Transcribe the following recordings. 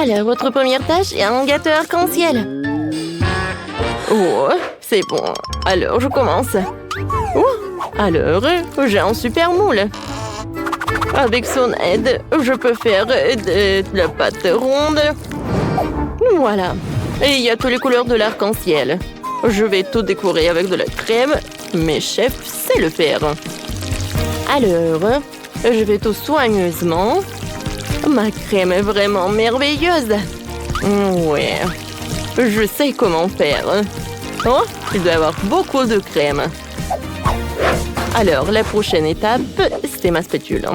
Alors, votre première tâche est un gâteau arc-en-ciel. Oh, c'est bon. Alors, je commence. Oh, alors, j'ai un super moule. Avec son aide, je peux faire de la pâte ronde. Voilà. Et il y a toutes les couleurs de l'arc-en-ciel. Je vais tout décorer avec de la crème. Mes chefs savent le faire. Alors, je vais tout soigneusement. Ma crème est vraiment merveilleuse. Ouais, je sais comment faire. Oh, il doit y avoir beaucoup de crème. Alors, la prochaine étape, c'est ma spatule.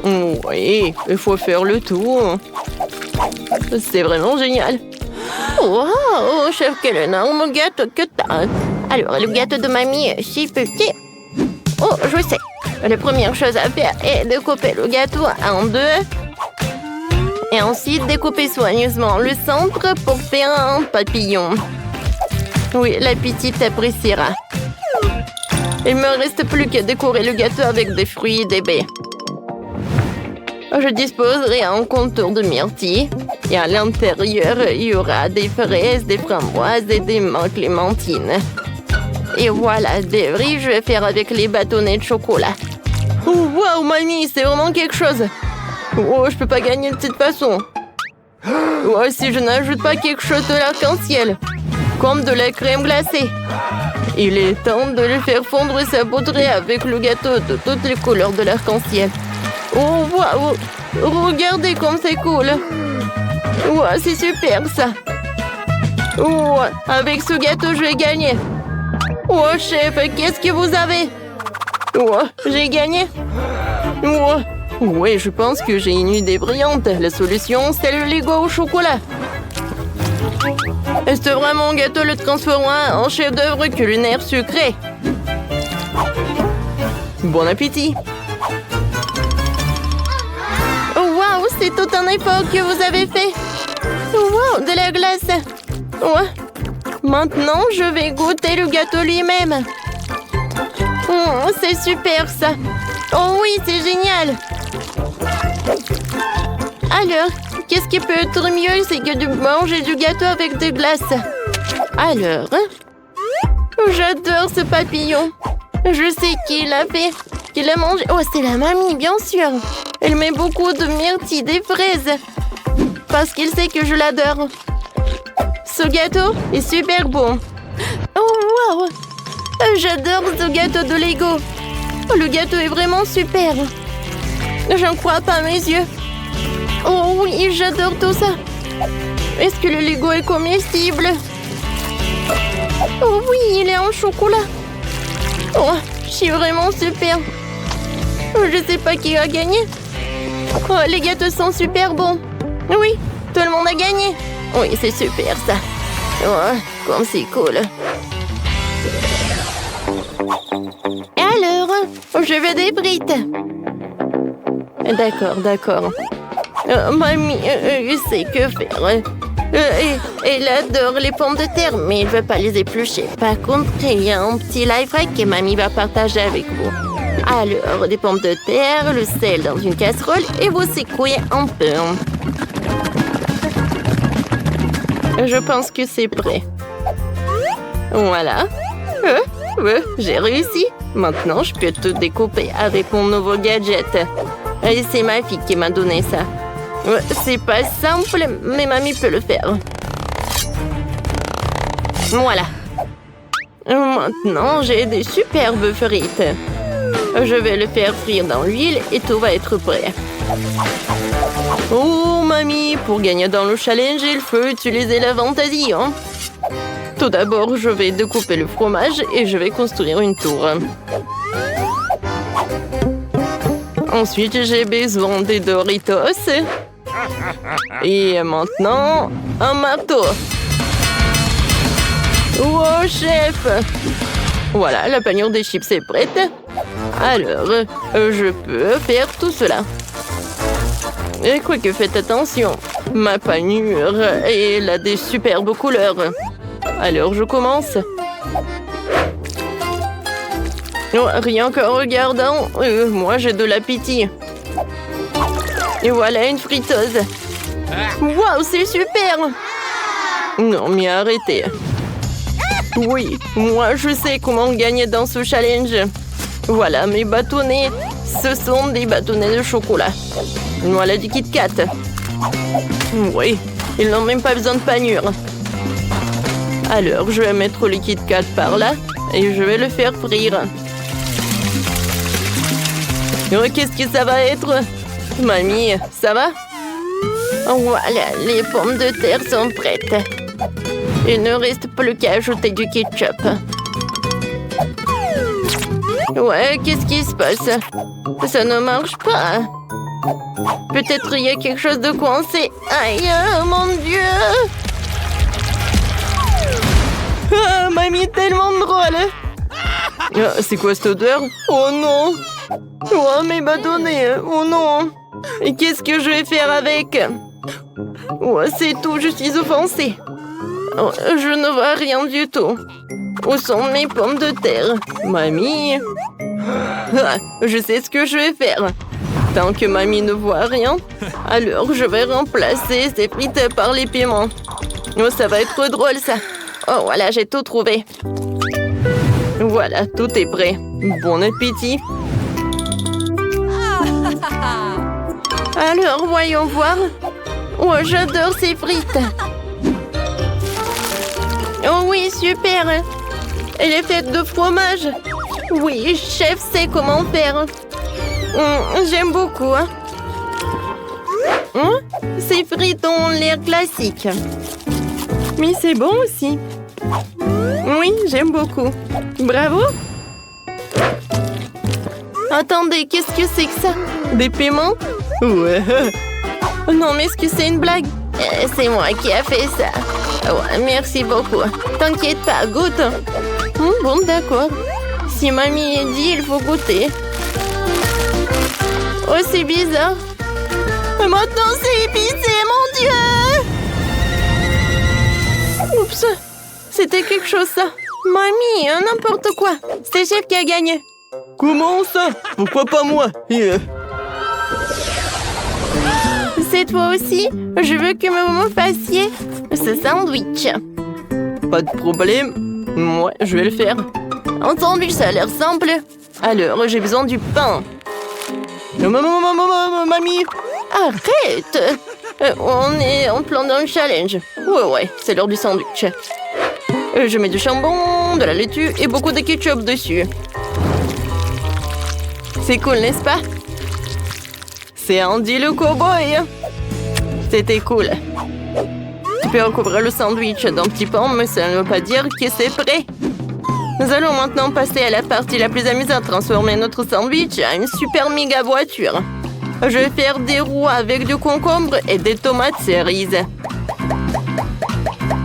Oui, il faut faire le tour. C'est vraiment génial. Wow, chef, quel énorme gâteau que t'as. Alors, le gâteau de mamie est si petit. Oh, je sais. La première chose à faire est de couper le gâteau en deux. Et ensuite, découper soigneusement le centre pour faire un papillon. Oui, la petite appréciera. Il ne me reste plus qu'à décorer le gâteau avec des fruits et des baies. Je disposerai un contour de myrtille. Et à l'intérieur, il y aura des fraises, des framboises et des menthes clémentines. Et voilà, des riz, je vais faire avec les bâtonnets de chocolat. Oh, wow, mamie, c'est vraiment quelque chose. Oh, je peux pas gagner de cette façon. Oh, si je n'ajoute pas quelque chose de l'arc-en-ciel, comme de la crème glacée. Il est temps de le faire fondre et saupoudrer avec le gâteau de toutes les couleurs de l'arc-en-ciel. Oh, wow, regardez comme c'est cool. Oh, c'est super ça. Oh, avec ce gâteau, je vais gagner. Oh, chef, qu'est-ce que vous avez? Oh, j'ai gagné. Oh, oui, je pense que j'ai une idée brillante. La solution, c'est le Lego au chocolat. Est-ce vraiment un gâteau le transformera en chef-d'œuvre culinaire sucré? Bon appétit. Oh, wow, c'est tout un effort que vous avez fait. Wow, de la glace. Oh. Maintenant, je vais goûter le gâteau lui-même. Oh, c'est super ça. Oh oui, c'est génial. Alors, qu'est-ce qui peut être mieux, c'est que de manger du gâteau avec des glaces. Alors, j'adore ce papillon. Je sais qui l'a fait, qui l'a mangé. Oh, c'est la mamie, bien sûr. Elle met beaucoup de myrtille, des fraises, parce qu'il sait que je l'adore. Ce gâteau est super bon. Oh, wow! J'adore ce gâteau de Lego. Le gâteau est vraiment super. Je ne crois pas mes yeux. Oh oui, j'adore tout ça. Est-ce que le Lego est comestible? Oh oui, il est en chocolat. Oh, je suis vraiment super. Je ne sais pas qui a gagné. Oh, les gâteaux sont super bons. Oui, tout le monde a gagné. Oui, c'est super ça. Oh, comme c'est cool. Et alors, je veux des frites. D'accord. Mamie, sait que faire. Elle adore les pommes de terre, mais elle ne veut pas les éplucher. Par contre, il y a un petit life hack que mamie va partager avec vous. Alors, des pommes de terre, le sel dans une casserole et vous secouez un peu. Je pense que c'est prêt. Voilà. J'ai réussi. Maintenant, je peux tout découper avec mon nouveau gadget. Et c'est ma fille qui m'a donné ça. C'est pas simple, mais mamie peut le faire. Voilà. Maintenant, j'ai des superbes frites. Je vais le faire frire dans l'huile et tout va être prêt. Oh, mamie, pour gagner dans le challenge, il faut utiliser la fantaisie. Hein? Tout d'abord, je vais découper le fromage et je vais construire une tour. Ensuite, j'ai besoin des Doritos. Et maintenant, un marteau. Wow, chef! Voilà, la panure des chips est prête. Alors, je peux faire tout cela. Et quoique, faites attention. Ma panure, elle a des superbes couleurs. Alors, je commence. Oh, rien qu'en regardant, moi j'ai de l'appétit. Et voilà une friteuse. Waouh, c'est super! Non, mais arrêtez. Oui, moi je sais comment gagner dans ce challenge. Voilà mes bâtonnets. Ce sont des bâtonnets de chocolat. Voilà du Kit Kat. Oui, ils n'ont même pas besoin de panure. Alors, je vais mettre le Kit Kat par là et je vais le faire frire. Oh, qu'est-ce que ça va être? Mamie, ça va? Voilà, les pommes de terre sont prêtes. Il ne reste plus qu'à ajouter du ketchup. Ouais, qu'est-ce qui se passe? Ça ne marche pas. Peut-être il y a quelque chose de coincé. Aïe, mon Dieu! Ah, mamie, tellement drôle! Ah, c'est quoi cette odeur? Oh non! Oh, mes bâtonnets! Oh non! Et qu'est-ce que je vais faire avec? Oh, c'est tout, je suis offensée. Oh, je ne vois rien du tout. Où sont mes pommes de terre? Mamie? Ah, je sais ce que je vais faire. Tant que mamie ne voit rien, alors je vais remplacer ces frites par les piments. Oh, ça va être drôle, ça. Oh, voilà, j'ai tout trouvé. Voilà, tout est prêt. Bon appétit. Alors, voyons voir. Oh, j'adore ces frites. Oh oui, super. Elle est faite de fromage. Oui, chef sait comment faire. J'aime beaucoup. Ces frites ont l'air classiques. Mais c'est bon aussi. Oui, j'aime beaucoup. Bravo. Attendez, qu'est-ce que c'est que ça? Des piments? Ouais. Non, mais est-ce que c'est une blague? C'est moi qui a fait ça. Ouais, merci beaucoup. T'inquiète pas, goûte. Bon, d'accord. Si mamie dit, il faut goûter. Oh, c'est bizarre. Maintenant, c'est épicé, mon Dieu! Oups, c'était quelque chose, ça. Mamie, n'importe quoi. C'est chef qui a gagné. Comment ça? Pourquoi pas moi? C'est toi aussi? Je veux que vous me fassiez ce sandwich. Pas de problème. Moi, je vais le faire. Un sandwich, ça a l'air simple. Alors, j'ai besoin du pain. Mamie! Arrête! On est en plein d'un challenge. Ouais, c'est l'heure du sandwich. Je mets du jambon, de la laitue et beaucoup de ketchup dessus. C'est cool, n'est-ce pas? C'est Andy le cowboy. C'était cool. Tu peux recouvrir le sandwich d'un petit pain, mais ça ne veut pas dire que c'est prêt. Nous allons maintenant passer à la partie la plus amusante, transformer notre sandwich en une super méga voiture. Je vais faire des roues avec du concombre et des tomates cerises.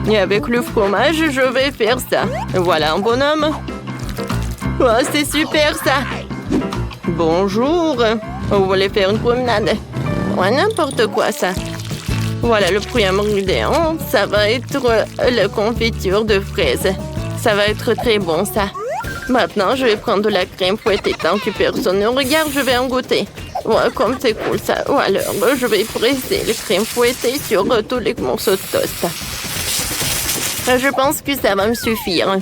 Et avec le fromage, je vais faire ça. Voilà un bonhomme. Oh, c'est super ça. Bonjour. Vous voulez faire une promenade? Ouais, n'importe quoi ça. Voilà le premier ingrédient. Ça va être la confiture de fraises. Ça va être très bon ça. Maintenant, je vais prendre de la crème fouettée. Tant que personne ne regarde, je vais en goûter. Ouais, comme c'est cool ça. Alors, je vais presser la crème fouettée sur tous les morceaux de toast. Je pense que ça va me suffire.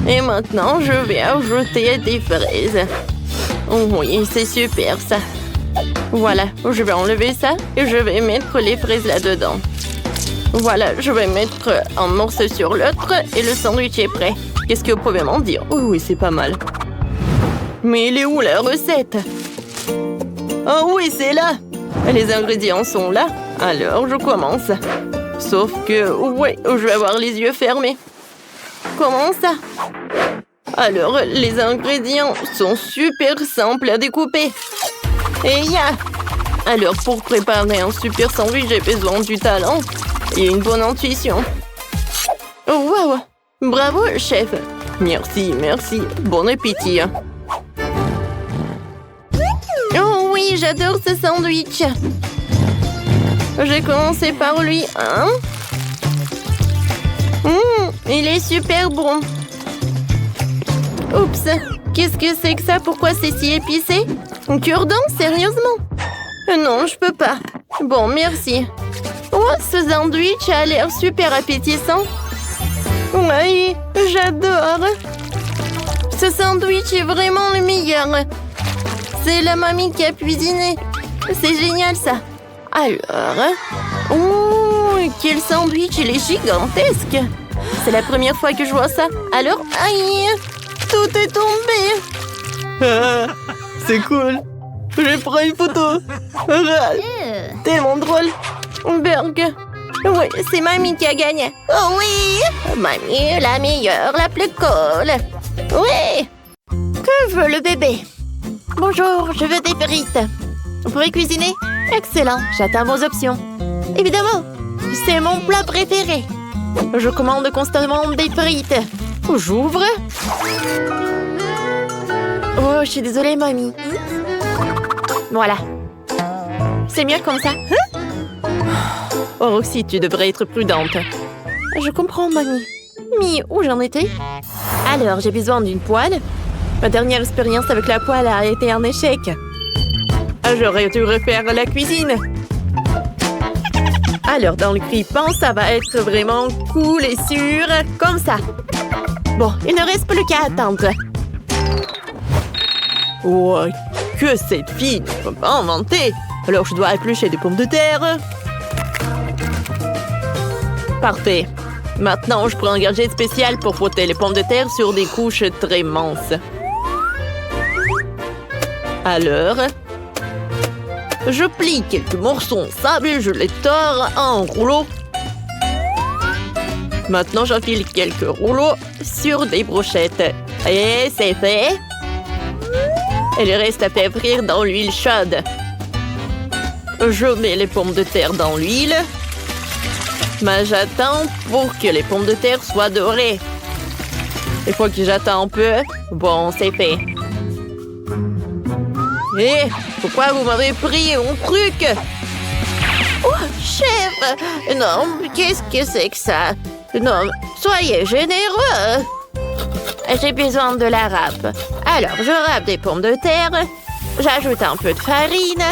Et maintenant, je vais ajouter des fraises. Oh oui, c'est super ça. Voilà, je vais enlever ça et je vais mettre les fraises là-dedans. Voilà, je vais mettre un morceau sur l'autre et le sandwich est prêt. Qu'est-ce que vous pouvez m'en dire? Oh oui, c'est pas mal. Mais il est où la recette? Oh oui, c'est là. Les ingrédients sont là. Alors, je commence. Sauf que, ouais, je vais avoir les yeux fermés. Comment ça? Alors, les ingrédients sont super simples à découper. Et alors, pour préparer un super sandwich, j'ai besoin du talent et une bonne intuition. Oh, wow! Bravo, chef! Merci. Bon appétit. Oh oui, j'adore ce sandwich. J'ai commencé par lui, hein? Il est super bon. Oups, qu'est-ce que c'est que ça? Pourquoi c'est si épicé? Un cure-dent, sérieusement? Non, je peux pas. Bon, merci. Oh, ce sandwich a l'air super appétissant. Oui, j'adore. Ce sandwich est vraiment le meilleur. C'est la mamie qui a cuisiné. C'est génial, ça. Alors... Oh, quel sandwich, il est gigantesque. C'est la première fois que je vois ça. Alors, aïe, tout est tombé. C'est cool. Je prends une photo. Tellement drôle. Berg. Oui, c'est Mamie qui a gagné. Oh oui, Mamie, la meilleure, la plus cool. Oui. Que veut le bébé? Bonjour, je veux des frites. Vous pouvez cuisiner? Excellent, j'attends vos options. Évidemment, c'est mon plat préféré. Je commande constamment des frites. J'ouvre. Oh, je suis désolée, mamie. Voilà. C'est mieux comme ça. Hein? Oh, Roxy, tu devrais être prudente. Je comprends, mamie. Mais où j'en étais? Alors, j'ai besoin d'une poêle. Ma dernière expérience avec la poêle a été un échec. J'aurais dû refaire la cuisine. Alors, dans le grippin, ça va être vraiment cool et sûr, comme ça. Bon, il ne reste plus qu'à attendre. Oh, que cette fille ne peut pas inventer. Alors, je dois éplucher des pommes de terre. Parfait. Maintenant, je prends un gadget spécial pour frotter les pommes de terre sur des couches très minces. Alors, je plie quelques morceaux en sable et je les tords en rouleaux. Maintenant, j'enfile quelques rouleaux sur des brochettes. Et c'est fait. Il reste à faire frire dans l'huile chaude. Je mets les pommes de terre dans l'huile. Mais j'attends pour que les pommes de terre soient dorées. Il faut que j'attende un peu. Bon, c'est fait. Hé, pourquoi vous m'avez pris mon truc? Oh, chef! Non, qu'est-ce que c'est que ça? Non, soyez généreux! J'ai besoin de la râpe. Alors, je râpe des pommes de terre. J'ajoute un peu de farine.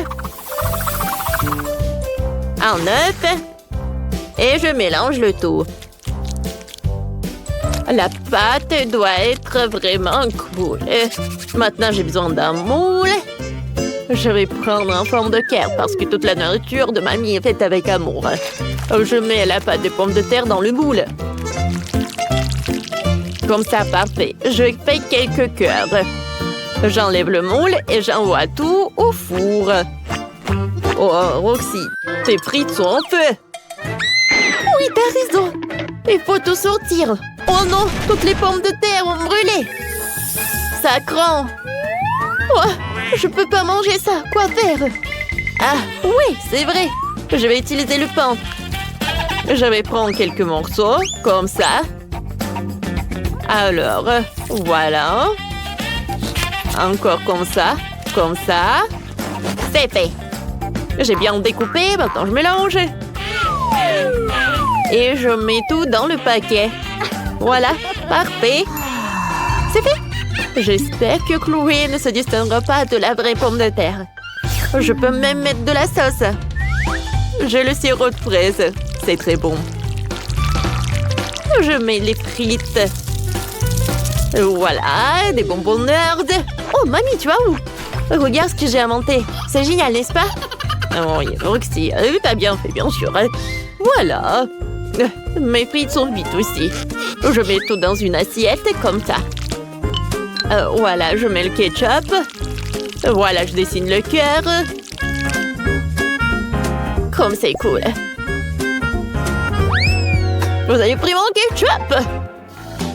Un œuf. Et je mélange le tout. La pâte doit être vraiment cool. Maintenant, j'ai besoin d'un moule. Je vais prendre en forme de cœur parce que toute la nourriture de mamie est faite avec amour. Je mets la pâte de pommes de terre dans le moule. Comme ça, parfait. Je fais quelques cœurs. J'enlève le moule et j'envoie tout au four. Oh, Roxy, tes frites sont en feu. Oui, t'as raison. Il faut tout sortir. Oh non, toutes les pommes de terre ont brûlé. Ça craint. Oh, je peux pas manger ça. Quoi faire? Ah, oui, c'est vrai. Je vais utiliser le pain. Je vais prendre quelques morceaux, comme ça. Alors, voilà. Encore comme ça. Comme ça. C'est fait. J'ai bien découpé, maintenant je mélange. Et je mets tout dans le paquet. Voilà, parfait. C'est fait. J'espère que Chloé ne se distinguera pas de la vraie pomme de terre. Je peux même mettre de la sauce. J'ai le sirop de fraise. C'est très bon. Je mets les frites. Voilà, des bonbons Nerd. Oh, mamie, tu vas où? Regarde ce que j'ai inventé. C'est génial, n'est-ce pas? Oh, Roxy, t'as bien fait, bien sûr. Voilà. Mes frites sont vite aussi. Je mets tout dans une assiette, comme ça. Voilà, je mets le ketchup. Voilà, je dessine le cœur. Comme c'est cool. Vous avez pris mon ketchup?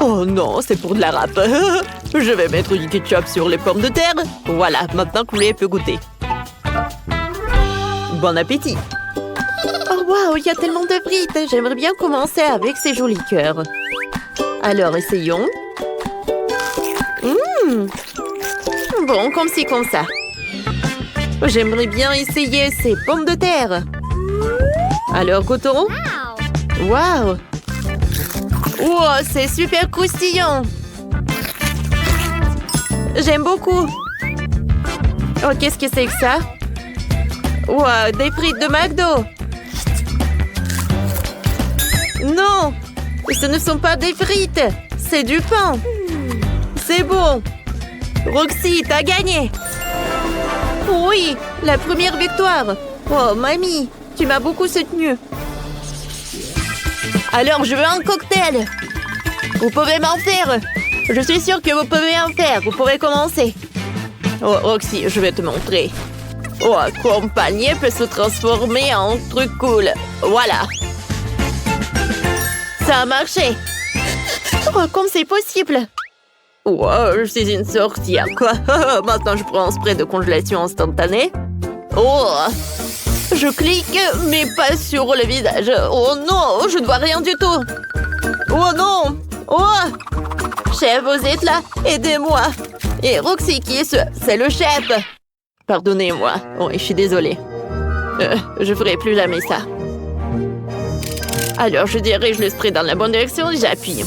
Oh non, c'est pour de la râpe. Je vais mettre du ketchup sur les pommes de terre. Voilà, maintenant Chloé peut goûter. Bon appétit. Oh waouh, il y a tellement de frites. J'aimerais bien commencer avec ces jolis cœurs. Alors, essayons. Bon, comme ci, comme ça. J'aimerais bien essayer ces pommes de terre. Alors, goûtons. Waouh. Wow, c'est super croustillant. J'aime beaucoup. Oh, qu'est-ce que c'est que ça? Wow, des frites de McDo. Non, ce ne sont pas des frites. C'est du pain. C'est bon. Roxy, t'as gagné. Oui, la première victoire. Oh, mamie, tu m'as beaucoup soutenue. Alors, je veux un cocktail. Vous pouvez m'en faire. Je suis sûre que vous pouvez en faire. Vous pouvez commencer. Oh, Roxy, je vais te montrer. Oh, compagnie peut se transformer en truc cool. Voilà. Ça a marché. Oh, comme c'est possible. Oh, je suis une sorcière, quoi. Maintenant, je prends un spray de congélation instantanée. Oh, je clique, mais pas sur le visage. Oh non, je ne vois rien du tout. Oh non. Oh, chef, vous êtes là. Aidez-moi. Et Roxy, qui est ce? C'est le chef. Pardonnez-moi. Oh, je suis désolée. Je ferai plus jamais ça. Alors, je dirige le spray dans la bonne direction et j'appuie.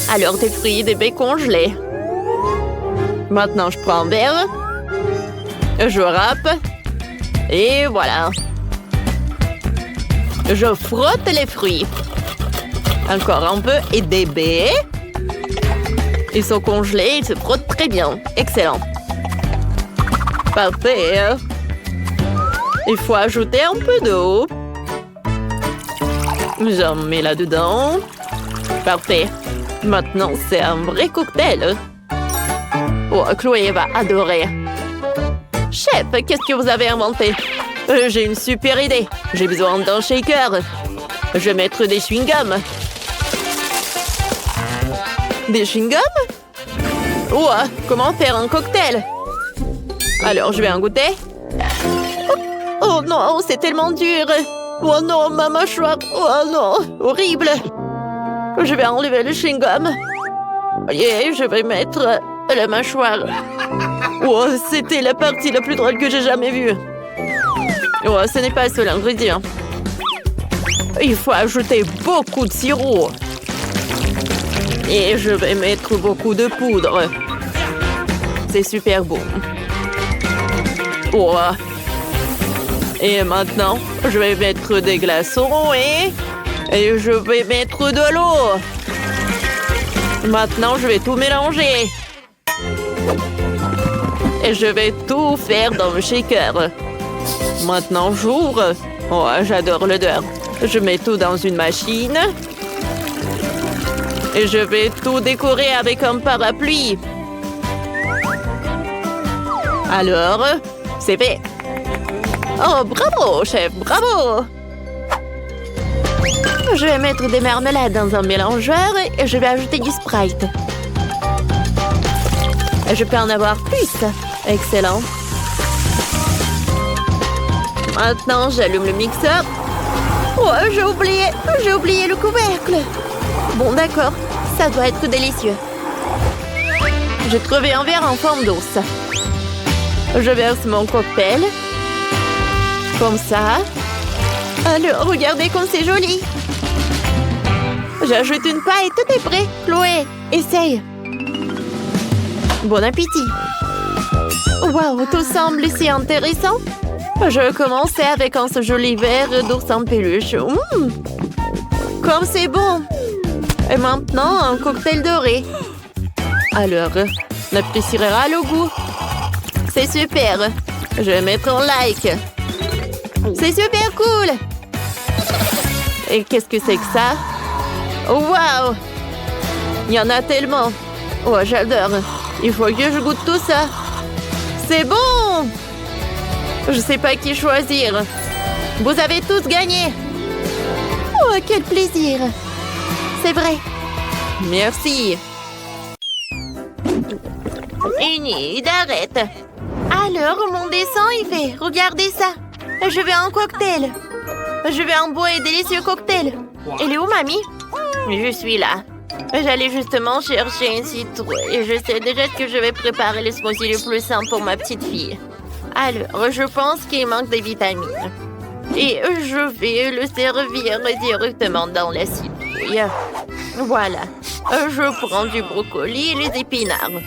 Alors, des fruits, des baies congelés. Maintenant, je prends un verre. Je râpe. Et voilà. Je frotte les fruits. Encore un peu. Et des baies. Ils sont congelés. Ils se frottent très bien. Excellent. Parfait. Il faut ajouter un peu d'eau. J'en mets là-dedans. Parfait. Maintenant, c'est un vrai cocktail. Oh, Chloé va adorer. Chef, qu'est-ce que vous avez inventé? J'ai une super idée. J'ai besoin d'un shaker. Je vais mettre des chewing-gums. Des chewing-gums? Oh, comment faire un cocktail? Alors, je vais en goûter. Oh non, c'est tellement dur. Oh non, ma mâchoire. Oh non, horrible. Je vais enlever le chewing-gum. Et je vais mettre la mâchoire. Oh, c'était la partie la plus drôle que j'ai jamais vue. Oh, ce n'est pas le seul ingrédient. Il faut ajouter beaucoup de sirop. Et je vais mettre beaucoup de poudre. C'est super bon. Oh. Et maintenant, je vais mettre des glaçons et je vais mettre de l'eau. Maintenant, je vais tout mélanger. Et je vais tout faire dans le shaker. Maintenant, j'ouvre. Oh, j'adore l'odeur. Je mets tout dans une machine. Et je vais tout décorer avec un parapluie. Alors, c'est fait. Oh, bravo, chef, bravo! Je vais mettre des marmelades dans un mélangeur et je vais ajouter du Sprite. Je peux en avoir plus. Excellent. Maintenant, j'allume le mixeur. Oh, j'ai oublié le couvercle. Bon, d'accord, ça doit être délicieux. J'ai trouvé un verre en forme d'ours. Je verse mon cocktail. Comme ça. Alors, regardez comme c'est joli. J'ajoute une paille, tout est prêt. Chloé, essaye. Bon appétit. Waouh, tout semble si intéressant. Je commençais avec un joli verre d'ours en peluche. Comme c'est bon. Et maintenant, un cocktail doré. Alors, n'appréciera le goût. C'est super. Je vais mettre un like. C'est super cool. Et qu'est-ce que c'est que ça? Waouh! Il y en a tellement. Oh, j'adore. Il faut que je goûte tout ça. C'est bon! Je sais pas qui choisir. Vous avez tous gagné. Oh, quel plaisir. C'est vrai. Merci. Enid, arrête. Alors, mon dessin est fait. Regardez ça. Je veux un cocktail. Je veux un beau et délicieux cocktail. Elle est où, mamie? Je suis là. J'allais justement chercher une citrouille et je sais déjà que je vais préparer le smoothie le plus simple pour ma petite fille. Alors, je pense qu'il manque des vitamines. Et je vais le servir directement dans la citrouille. Voilà. Je prends du brocoli et les épinards.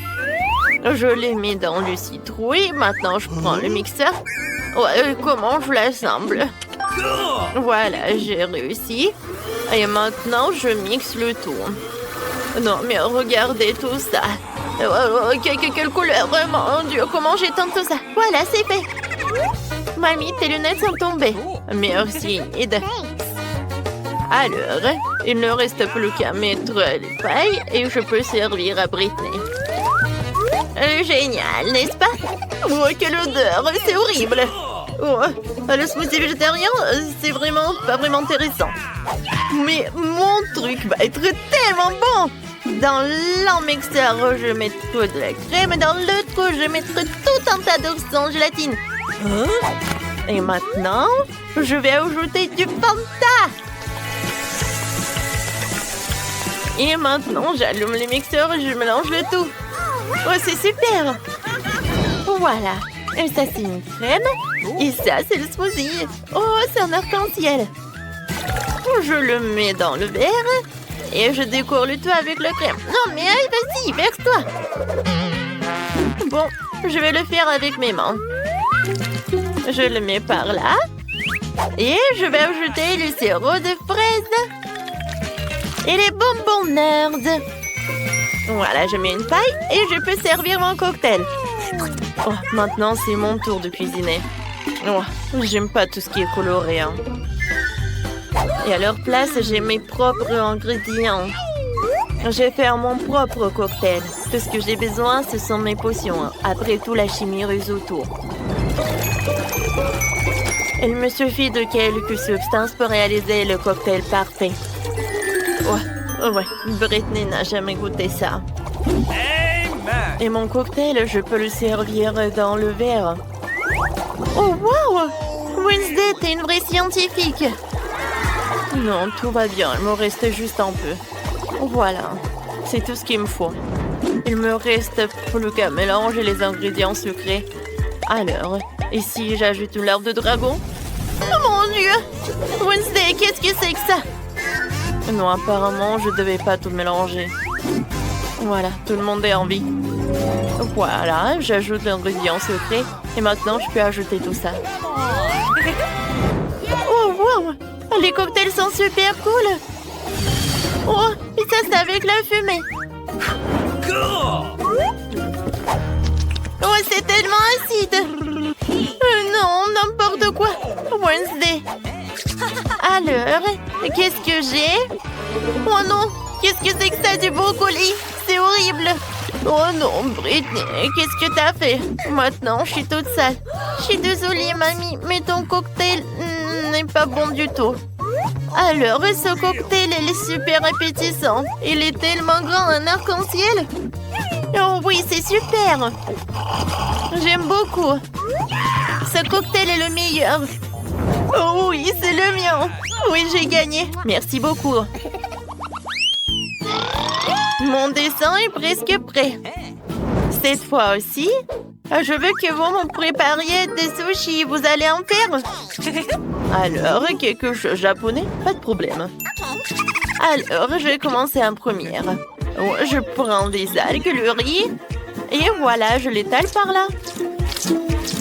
Je les mets dans le citrouille. Maintenant, je prends le mixeur. Ouais, comment je l'assemble? Voilà, j'ai réussi. Et maintenant, je mixe le tout. Non, mais regardez tout ça. Quelle couleur, mon Dieu, comment j'éteins tout ça? Voilà, c'est fait. Mamie, tes lunettes sont tombées. Merci, Nid. Alors, il ne reste plus qu'à mettre les pailles et je peux servir à Britney. Génial, n'est-ce pas? Oh, quelle odeur, c'est horrible. Oh, le smoothie végétarien, c'est vraiment pas vraiment intéressant. Mais mon truc va être tellement bon. Dans l'un mixeur, je mettrai de la crème et dans l'autre, je mettrai tout un tas d'œufs sans gélatine. Et maintenant, je vais ajouter du Fanta. Et maintenant, j'allume les mixeurs et je mélange le tout. Oh, c'est super. Voilà. Et ça, c'est une crème. Et ça, c'est le smoothie. Oh, c'est un arc-en-ciel. Je le mets dans le verre. Et je décore le tout avec la crème. Non, mais vas-y, verse-toi. Bon, je vais le faire avec mes mains. Je le mets par là. Et je vais ajouter le sirop de fraise. Et les bonbons nerds. Voilà, je mets une paille et je peux servir mon cocktail. Oh, maintenant, c'est mon tour de cuisiner. Oh, j'aime pas tout ce qui est coloré. Hein. Et à leur place, j'ai mes propres ingrédients. Je vais faire mon propre cocktail. Tout ce que j'ai besoin, ce sont mes potions. Après tout, la chimie ruse autour. Il me suffit de quelques substances pour réaliser le cocktail parfait. Ouais, Britney n'a jamais goûté ça. Et mon cocktail, je peux le servir dans le verre. Oh, wow! Wednesday, t'es une vraie scientifique. Non, tout va bien. Il me reste juste un peu. Voilà. C'est tout ce qu'il me faut. Il me reste plus qu'à mélanger les ingrédients sucrés. Alors, et si j'ajoute une larve de dragon? Oh mon Dieu! Wednesday, qu'est-ce que c'est que ça? Non, apparemment, je devais pas tout mélanger. Voilà, tout le monde est en vie. Voilà, j'ajoute l'ingrédient secret. Et maintenant, je peux ajouter tout ça. Oh, wow! Les cocktails sont super cool! Oh, et ça, c'est avec la fumée! Oh, c'est tellement acide! Non, n'importe quoi! Wednesday! Alors, qu'est-ce que j'ai? Oh non! Qu'est-ce que c'est que ça, du brocoli? C'est horrible! Oh non, Britney, qu'est-ce que t'as fait? Maintenant, je suis toute sale. Je suis désolée, mamie, mais ton cocktail n'est pas bon du tout. Alors, ce cocktail, il est super appétissant. Il est tellement grand, un arc-en-ciel. Oh oui, c'est super. J'aime beaucoup. Ce cocktail est le meilleur. Oh oui, c'est le mien. Oui, j'ai gagné. Merci beaucoup. Mon dessin est presque prêt. Cette fois aussi, je veux que vous me prépariez des sushis. Vous allez en faire? Alors, quelque chose de japonais? Pas de problème. Alors, je vais commencer en première. Je prends des algues, le riz. Et voilà, je l'étale par là.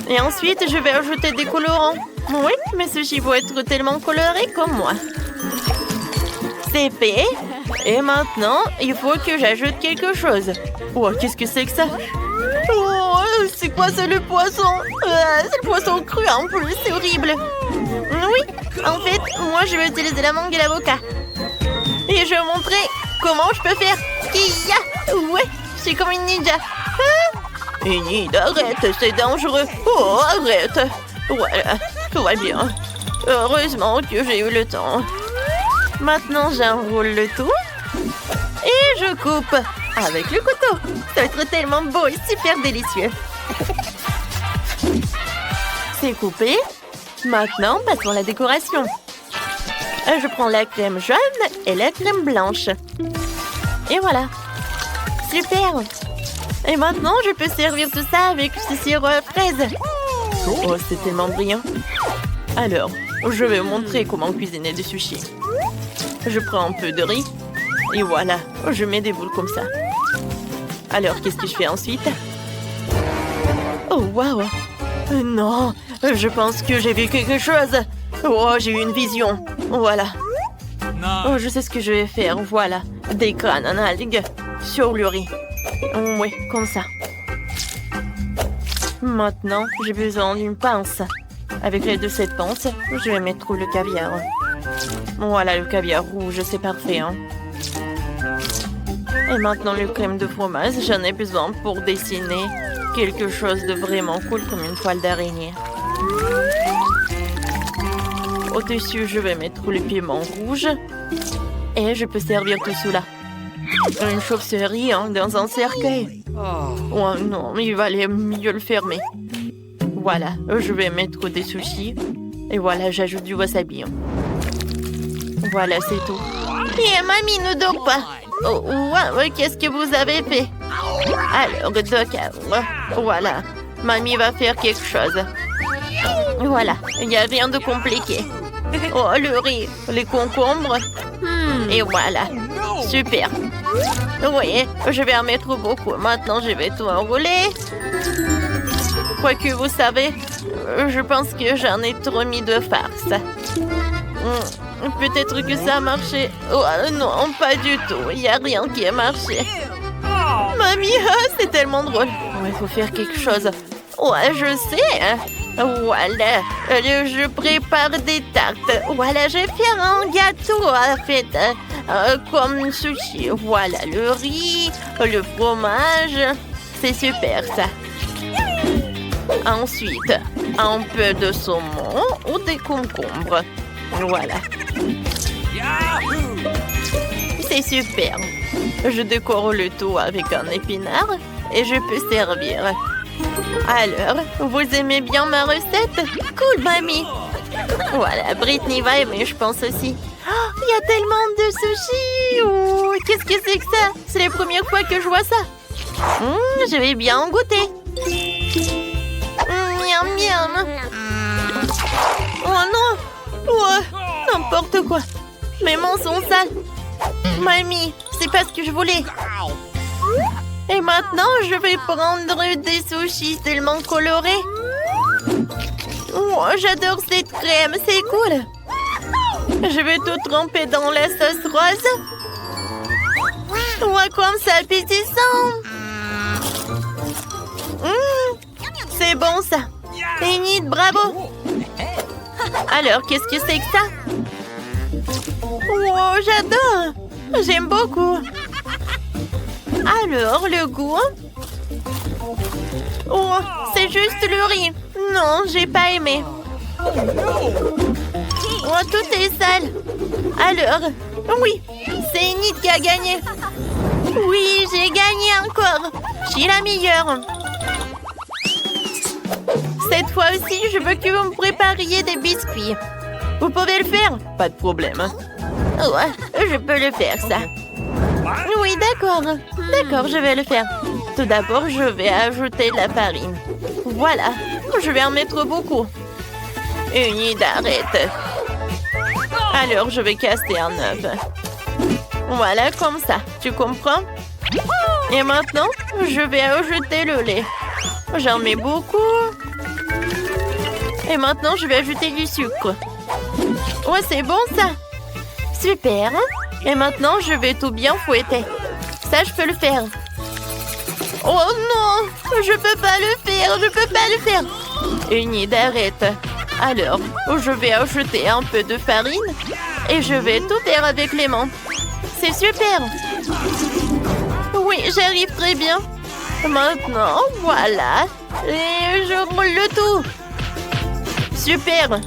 Et ensuite, je vais ajouter des colorants. Oui, mes sushis vont être tellement colorés comme moi. C'est fait. Et maintenant, il faut que j'ajoute quelque chose. Oh, qu'est-ce que c'est que ça? Oh, c'est quoi ça, le poisson? C'est le poisson cru en plus, c'est horrible. Oui, en fait, moi je vais utiliser la mangue et l'avocat. Et je vais montrer comment je peux faire. Kia! Ouais, je suis comme une ninja. Nid, arrête, c'est dangereux. Oh, arrête. Voilà, tout va bien. Heureusement que j'ai eu le temps. Maintenant, j'enroule le tout. Et je coupe avec le couteau. Ça va être tellement beau et super délicieux. C'est coupé. Maintenant, passons à la décoration. Je prends la crème jaune et la crème blanche. Et voilà. Super. Et maintenant, je peux servir tout ça avec ce sirop à fraise. Oh, c'est tellement brillant. Alors, je vais vous montrer comment cuisiner des sushis. Je prends un peu de riz. Et voilà, je mets des boules comme ça. Alors, qu'est-ce que je fais ensuite? Oh, waouh! Non, Je pense que j'ai vu quelque chose. Oh, j'ai eu une vision. Voilà. Oh, je sais ce que je vais faire. Voilà. Des graines en algues sur le riz. Oui, comme ça. Maintenant, j'ai besoin d'une pince. Avec l'aide de cette pince, je vais mettre le caviar. Voilà, le caviar rouge, c'est parfait. Hein. Et maintenant, le crème de fromage, j'en ai besoin pour dessiner quelque chose de vraiment cool comme une toile d'araignée. Au-dessus, je vais mettre le piment rouge. Et je peux servir tout cela. Une chauve-souris hein, dans un cercueil. Oh non, il valait mieux le fermer. Voilà, je vais mettre des sushis. Et voilà, j'ajoute du wasabi. Voilà, c'est tout. Et mamie ne dort pas. Oh, ouais, qu'est-ce que vous avez fait? Alors, d'accord. Voilà, mamie va faire quelque chose. Voilà, il n'y a rien de compliqué. Oh, le riz, les concombres. Et voilà, super. Oui, je vais en mettre beaucoup. Maintenant, je vais tout enrouler. Quoique, vous savez, je pense que j'en ai trop mis de farce. Peut-être que ça a marché. Oh non, pas du tout. Il n'y a rien qui a marché. Mamie, c'est tellement drôle. Il faut faire quelque chose. Ouais, je sais. Voilà, je prépare des tartes. Voilà, je vais faire un gâteau en fait, comme sushi. Voilà, le riz, le fromage. C'est super ça. Ensuite, un peu de saumon ou des concombres. Voilà. C'est super. Je décore le tout avec un épinard et je peux servir. Alors, vous aimez bien ma recette? Cool, mamie. Voilà, Brittany va aimer, je pense aussi. Oh, il y a tellement de sushis. Oh, qu'est-ce que c'est que ça? C'est la première fois que je vois ça. Je vais bien en goûter. Miam, miam. Oh non. Ouais, n'importe quoi. Mes mains sont sales. Mamie, c'est pas ce que je voulais. Et maintenant, je vais prendre des sushis tellement colorés. Oh, j'adore cette crème, c'est cool. Je vais tout tremper dans la sauce rose. Ouais, comme ça, appétissant. C'est bon, ça. Enid, bravo. Alors, qu'est-ce que c'est que ça? Oh, j'adore. J'aime beaucoup. Alors, le goût? Oh, c'est juste le riz. Non, j'ai pas aimé. Oh, tout est sale. Alors, oui, c'est Enid qui a gagné. Oui, j'ai gagné encore. Je suis la meilleure. Cette fois aussi, je veux que vous me prépariez des biscuits. Vous pouvez le faire? Pas de problème. Ouais, je peux le faire, ça. Oui, d'accord. D'accord, je vais le faire. Tout d'abord, je vais ajouter de la farine. Voilà, je vais en mettre beaucoup. Enid, arrête. Alors, je vais casser un œuf. Voilà, comme ça. Tu comprends? Et maintenant, je vais ajouter le lait. J'en mets beaucoup. Et maintenant, je vais ajouter du sucre. Ouais, c'est bon, ça. Super. Et maintenant, je vais tout bien fouetter. Ça, je peux le faire. Oh non, je peux pas le faire, je peux pas le faire. Enid, arrête. Alors, je vais ajouter un peu de farine et je vais tout faire avec les mains. C'est super. Oui, j'arrive très bien. Maintenant, voilà. Et je roule le tout. Super.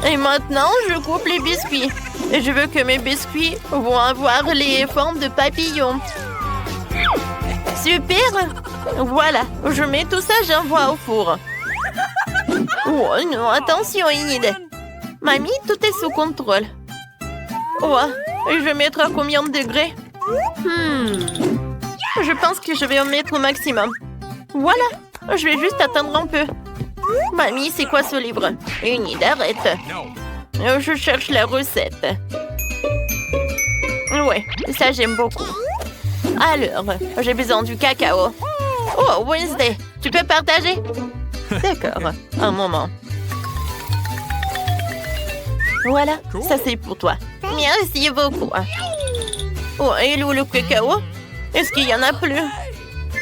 Et maintenant, je coupe les biscuits. Et je veux que mes biscuits vont avoir les formes de papillons. Super. Voilà, je mets tout ça, j'envoie au four. Oh non, attention, Enid. Mamie, tout est sous contrôle. Oh, je vais mettre à combien de degrés? Je pense que je vais en mettre au maximum. Voilà, je vais juste attendre un peu. Mamie, c'est quoi ce livre? Enid, arrête. Je cherche la recette. Ouais, ça j'aime beaucoup. Alors, j'ai besoin du cacao. Oh, Wednesday, tu peux partager? D'accord, un moment. Voilà, ça c'est pour toi. Merci beaucoup. Oh, et où le cacao? Est-ce qu'il y en a plus?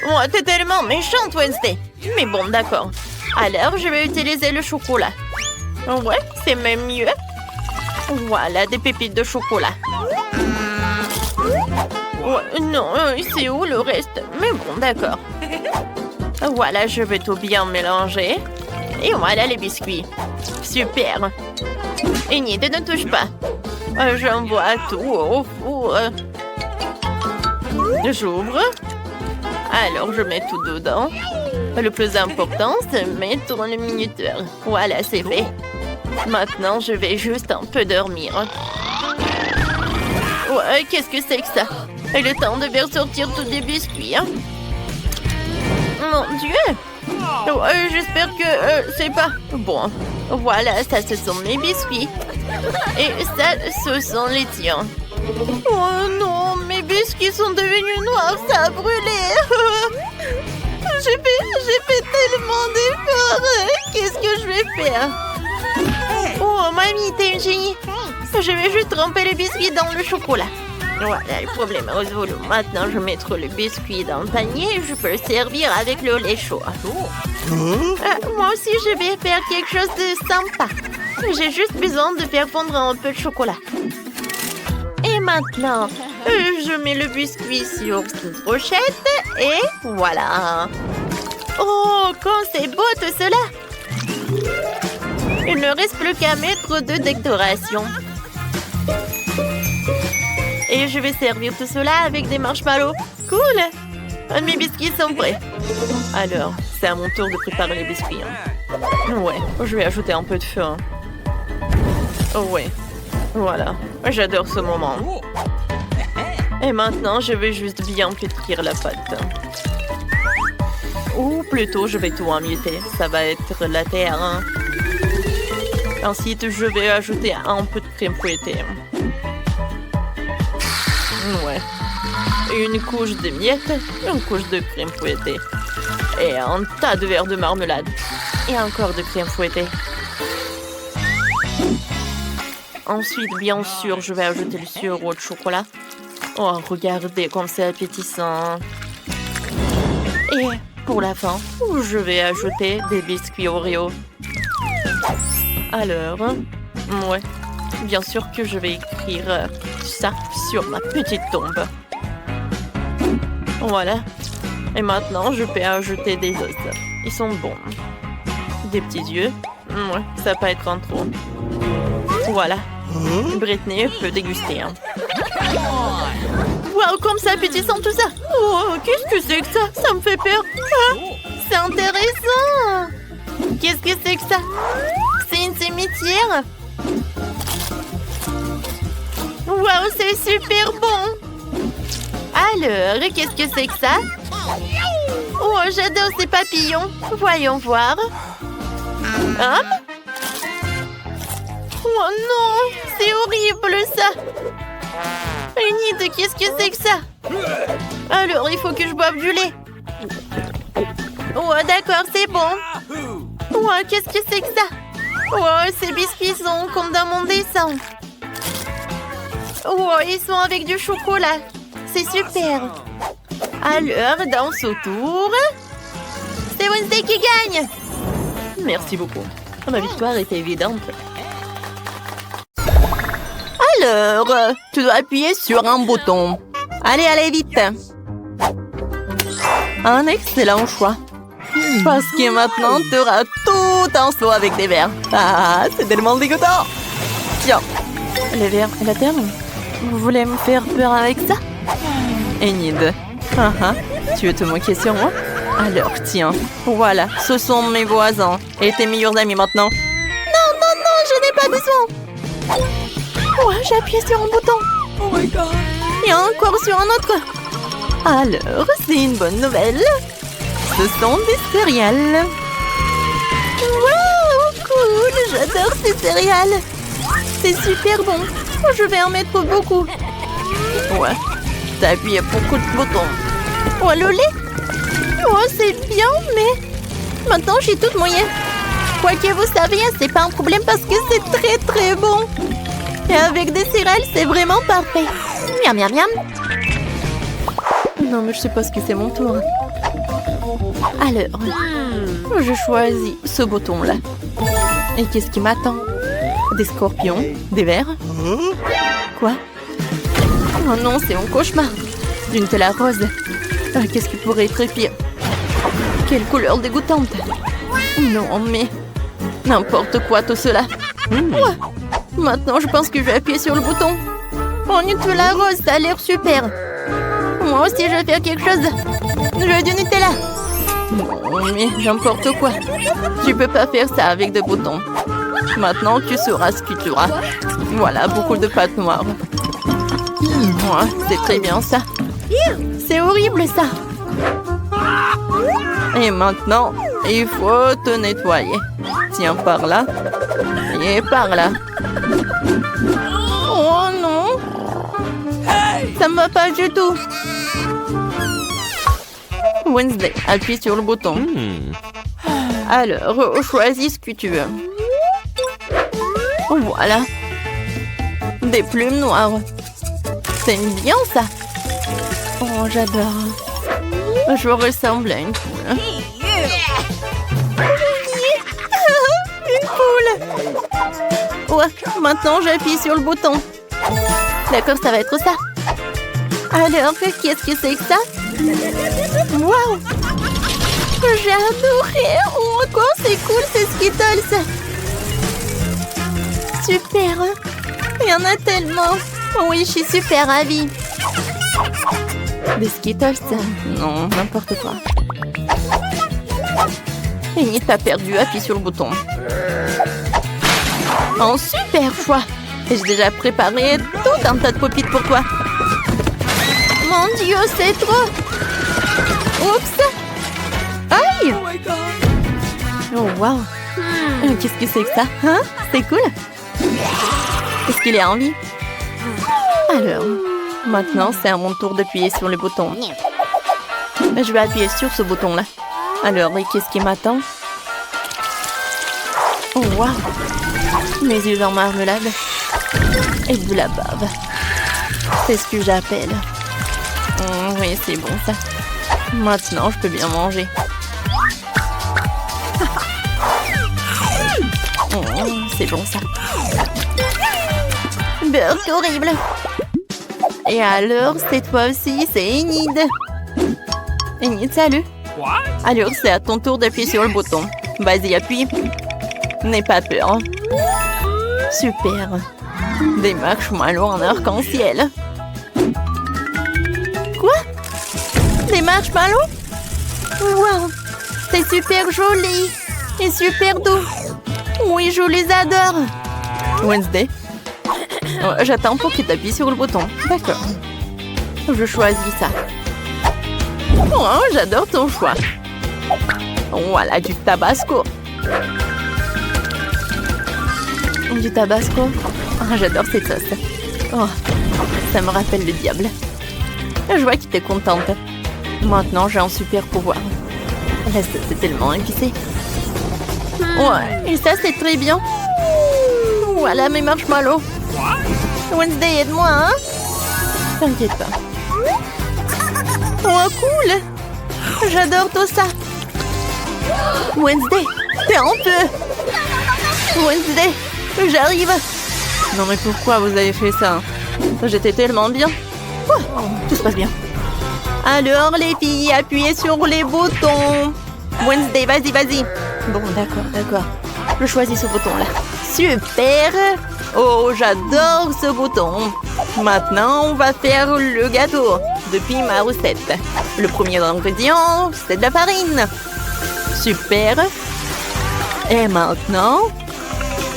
Oh, t'es tellement méchante, Wednesday. Mais bon, d'accord. Alors, je vais utiliser le chocolat. Ouais, c'est même mieux. Voilà, des pépites de chocolat. Oh, non, c'est où le reste? Mais bon, d'accord. Voilà, je vais tout bien mélanger. Et voilà les biscuits. Super. Enid, ne touche pas. J'envoie tout au four. J'ouvre. Alors, je mets tout dedans. Le plus important, c'est mettre le minuteur. Voilà, c'est fait. Maintenant, je vais juste un peu dormir. Ouais, qu'est-ce que c'est que ça? Et le temps de faire sortir tous les biscuits, hein? Mon Dieu! J'espère que c'est pas... Bon, voilà, ça, ce sont mes biscuits. Et ça, ce sont les tiens. Oh non, mes biscuits sont devenus noirs, ça a brûlé. J'ai fait tellement d'efforts. Qu'est-ce que je vais faire? Oh, mamie, t'es une génie. Je vais juste tremper les biscuits dans le chocolat. Voilà, le problème est résolu. Maintenant, je vais mettre le biscuit dans le panier et je peux le servir avec le lait chaud. Moi aussi, je vais faire quelque chose de sympa. J'ai juste besoin de faire fondre un peu de chocolat. Et maintenant, je mets le biscuit sur cette brochette et voilà. Oh, quand c'est beau tout cela! Il ne reste plus qu'à mettre de décoration. Et je vais servir tout cela avec des marshmallows. Cool! Mes biscuits sont prêts. Alors, c'est à mon tour de préparer les biscuits. Ouais, je vais ajouter un peu de feu. Ouais, voilà. J'adore ce moment. Et maintenant, je vais juste bien pétrir la pâte. Ou plutôt, je vais tout emietter. Ça va être la terre. Ensuite, je vais ajouter un peu de crème fouettée. Ouais. Une couche de miettes, une couche de crème fouettée. Et un tas de verres de marmelade. Et encore de crème fouettée. Ensuite, bien sûr, je vais ajouter le sirop de chocolat. Oh, regardez comme c'est appétissant. Et pour la fin, je vais ajouter des biscuits Oreo. Alors, ouais, bien sûr que je vais écrire ça sur ma petite tombe. Voilà. Et maintenant, je peux ajouter des os. Ils sont bons. Des petits yeux. Ouais, ça va pas être en trop. Voilà. Brittany peut déguster. Wow, comme c'est appétissant tout ça. Oh, qu'est-ce que c'est que ça? Ça me fait peur. Ah, c'est intéressant. Qu'est-ce que c'est que ça? C'est une cimetière. Wow, c'est super bon. Alors, qu'est-ce que c'est que ça? Oh, j'adore ces papillons. Voyons voir. Oh non, c'est horrible ça. Enid, qu'est-ce que c'est que ça? Alors, il faut que je boive du lait. Oh, d'accord, c'est bon. Oh, qu'est-ce que c'est que ça? Oh, ces biscuits sont comme dans mon dessin. Oh, ils sont avec du chocolat. C'est super. Alors, dans ce tour, c'est Wednesday qui gagne. Merci beaucoup. Ma victoire était évidente. Alors, tu dois appuyer sur un bouton. Allez, allez, vite. Un excellent choix. Parce que maintenant, tu auras tout un seau avec des verres. Ah, c'est tellement dégoûtant. Tiens, les verres et la terre. Vous voulez me faire peur avec ça? Enid, tu veux te moquer sur moi? Alors, tiens, voilà, ce sont mes voisins et tes meilleurs amis maintenant. Non, non, non, je n'ai pas besoin. Ouais, j'ai appuyé sur un bouton. Oh my god. Et encore sur un autre. Alors, c'est une bonne nouvelle. Ce sont des céréales. Wow, cool, j'adore ces céréales. C'est super bon. Je vais en mettre beaucoup. Ouais, t'as appuyé beaucoup de boutons. Oh, le lait. Oh, c'est bien, mais maintenant j'ai toute moyenne. Quoi que vous savez, c'est pas un problème parce que c'est très très bon. Et avec des céréales, c'est vraiment parfait. Miam miam miam. Non, mais je sais pas ce que c'est mon tour. Alors, je choisis ce bouton-là. Et qu'est-ce qui m'attend? Des scorpions? Des vers? Quoi? Oh non, c'est mon cauchemar. Une telle rose. Qu'est-ce qui pourrait être pire? Quelle couleur dégoûtante. Non, mais... n'importe quoi tout cela. Ouais. Maintenant, je pense que je vais appuyer sur le bouton. Oh, Nutella rose, ça a l'air super. Moi aussi, je vais faire quelque chose. Je veux du Nutella. Non, mais n'importe quoi. Tu peux pas faire ça avec des boutons. Maintenant, tu sauras ce que tu auras. Voilà, beaucoup de pâte noire. Ouais, c'est très bien ça. C'est horrible ça. Et maintenant, il faut te nettoyer. Tiens, par là. Et par là. Oh non. Ça me va pas du tout. Wednesday, appuie sur le bouton. Alors, choisis ce que tu veux. Voilà. Des plumes noires. C'est bien ça. Oh, j'adore. Je ressemble à une poule. Une poule. Ouais, maintenant j'appuie sur le bouton. D'accord, ça va être ça. Alors, qu'est-ce que c'est que ça? Waouh! J'ai adoré! Oh, quoi, c'est cool, c'est Skittles! Super! Il y en a tellement! Oui, je suis super ravie! Des Skittles? Non, n'importe quoi. Et t'as perdu, appuie sur le bouton. Oh, super choix! Et j'ai déjà préparé tout un tas de pop-it pour toi. Mon Dieu, c'est trop! Oups! Aïe! Oh, wow! Qu'est-ce que c'est que ça? Hein? C'est cool! Est-ce qu'il est en vie? Alors, maintenant, c'est à mon tour d'appuyer sur le bouton. Je vais appuyer sur ce bouton-là. Alors, et qu'est-ce qui m'attend? Oh, wow! Mes yeux en marmelade. Et de la bave. C'est ce que j'appelle. Oui, c'est bon ça. Maintenant, je peux bien manger. C'est bon ça. Burk horrible. Et alors, cette fois aussi, c'est Enid. Enid, salut. Alors, c'est à ton tour d'appuyer sur le bouton. Vas-y, appuie. N'aie pas peur. Super. Des marshmallows en arc-en-ciel. Quoi? Des marshmallows? Wow! C'est super joli et super doux. Oui, je les adore. Wednesday. J'attends pour que tu appuies sur le bouton. D'accord. Je choisis ça. Oh, j'adore ton choix. Voilà, du tabasco. Du tabasco. Oh, j'adore cette sauce. Oh, ça me rappelle le diable. Je vois que t'es contente. Maintenant, j'ai un super pouvoir. La sauce est tellement épicée. Ouais, et ça, c'est très bien. Voilà mes marshmallows. Wednesday, aide-moi, hein? T'inquiète pas. Oh, cool! J'adore tout ça. Wednesday, t'es en feu. Wednesday, j'arrive. Non, mais pourquoi vous avez fait ça? J'étais tellement bien. Oh, tout se passe bien. Alors, les filles, appuyez sur les boutons. Wednesday, vas-y, vas-y. Bon, d'accord. Je choisis ce bouton-là. Super! Oh, j'adore ce bouton. Maintenant, on va faire le gâteau depuis ma recette. Le premier ingrédient, c'est de la farine. Super. Et maintenant,